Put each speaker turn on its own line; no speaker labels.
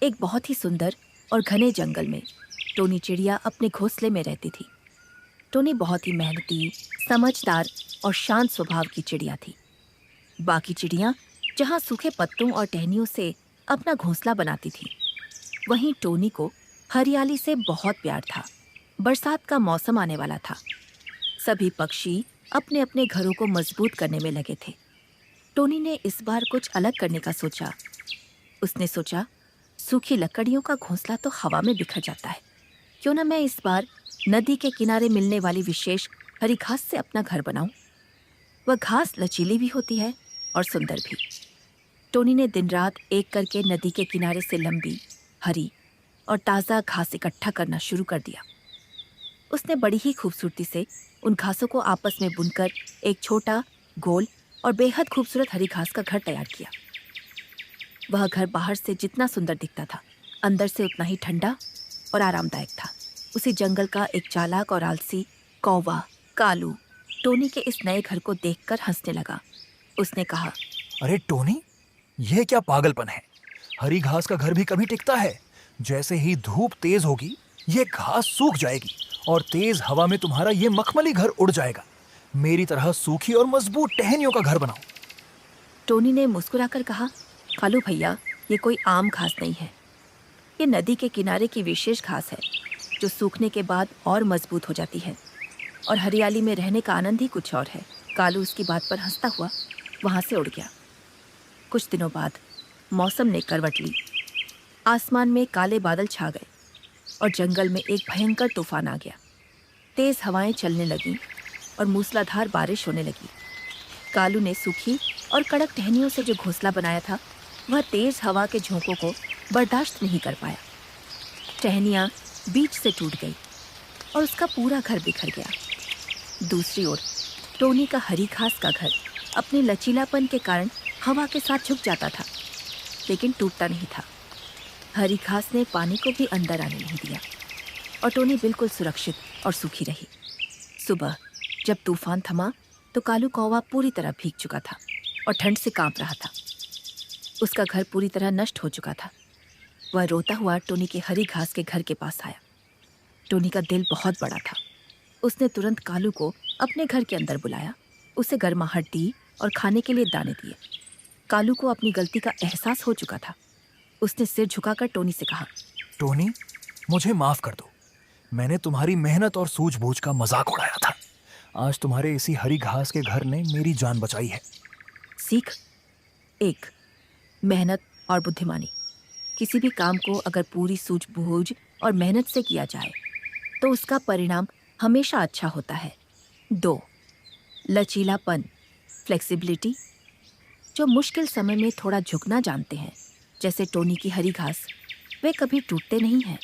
एक बहुत ही सुंदर और घने जंगल में टोनी चिड़िया अपने घोंसले में रहती थी। टोनी बहुत ही मेहनती, समझदार और शांत स्वभाव की चिड़िया थी। बाकी चिड़ियां जहां सूखे पत्तों और टहनियों से अपना घोंसला बनाती थी, वहीं टोनी को हरियाली से बहुत प्यार था। बरसात का मौसम आने वाला था। सभी पक्षी अपने अपने घरों को मजबूत करने में लगे थे। टोनी ने इस बार कुछ अलग करने का सोचा। उसने सोचा, सूखी लकड़ियों का घोंसला तो हवा में बिखर जाता है, क्यों ना मैं इस बार नदी के किनारे मिलने वाली विशेष हरी घास से अपना घर बनाऊं। वह घास लचीली भी होती है और सुंदर भी। टोनी ने दिन रात एक करके नदी के किनारे से लंबी, हरी और ताज़ा घास इकट्ठा करना शुरू कर दिया। उसने बड़ी ही खूबसूरती से उन घासों को आपस में बुनकर एक छोटा, गोल और बेहद खूबसूरत हरी घास का घर तैयार किया। वह घर बाहर से जितना सुंदर दिखता था, अंदर से उतना ही ठंडा और आरामदायक था। उसी जंगल का एक चालाक और आलसी कौवा कालू टोनी के इस नए घर को देखकर हंसने लगा। उसने कहा,
अरे टोनी, यह क्या पागलपन है? हरी घास का घर भी कभी टिकता है? जैसे ही धूप तेज होगी, ये घास सूख जाएगी और तेज हवा में तुम्हारा ये मखमली घर उड़ जाएगा। मेरी तरह सूखी और मजबूत टहनियों का घर बनाओ।
टोनी ने मुस्कुराकर कहा, कालू भैया, ये कोई आम घास नहीं है। ये नदी के किनारे की विशेष घास है, जो सूखने के बाद और मजबूत हो जाती है, और हरियाली में रहने का आनंद ही कुछ और है। कालू उसकी बात पर हंसता हुआ वहां से उड़ गया। कुछ दिनों बाद मौसम ने करवट ली। आसमान में काले बादल छा गए और जंगल में एक भयंकर तूफान आ गया। तेज हवाएं चलने लगीं और मूसलाधार बारिश होने लगी। कालू ने सूखी और कड़क टहनियों से जो घोंसला बनाया था, वह तेज हवा के झोंकों को बर्दाश्त नहीं कर पाया। टहनियां बीच से टूट गई और उसका पूरा घर बिखर गया। दूसरी ओर टोनी का हरी घास का घर अपने लचीलापन के कारण हवा के साथ झुक जाता था, लेकिन टूटता नहीं था। हरी घास ने पानी को भी अंदर आने नहीं दिया और टोनी बिल्कुल सुरक्षित और सूखी रही। सुबह जब तूफान थमा तो कालू कौवा पूरी तरह भीग चुका था और ठंड से कांप रहा था। उसका घर पूरी तरह नष्ट हो चुका था। वह रोता हुआ टोनी के हरी घास के घर के पास आया। टोनी का दिल बहुत बड़ा था। उसने तुरंत कालू को अपने घर के अंदर बुलाया, उसे गर्माहट दी और खाने के लिए दाने दिए। कालू को अपनी गलती का एहसास हो चुका था। उसने सिर झुकाकर टोनी से कहा,
टोनी, मुझे माफ कर दो। मैंने तुम्हारी मेहनत और सूझबूझ का मजाक उड़ाया था। आज तुम्हारे इसी हरी घास के घर ने मेरी जान बचाई है।
सीख एक, मेहनत और बुद्धिमानी। किसी भी काम को अगर पूरी सूझबूझ और मेहनत से किया जाए तो उसका परिणाम हमेशा अच्छा होता है। 2, लचीलापन, फ्लेक्सिबिलिटी। जो मुश्किल समय में थोड़ा झुकना जानते हैं, जैसे टोनी की हरी घास, वे कभी टूटते नहीं हैं।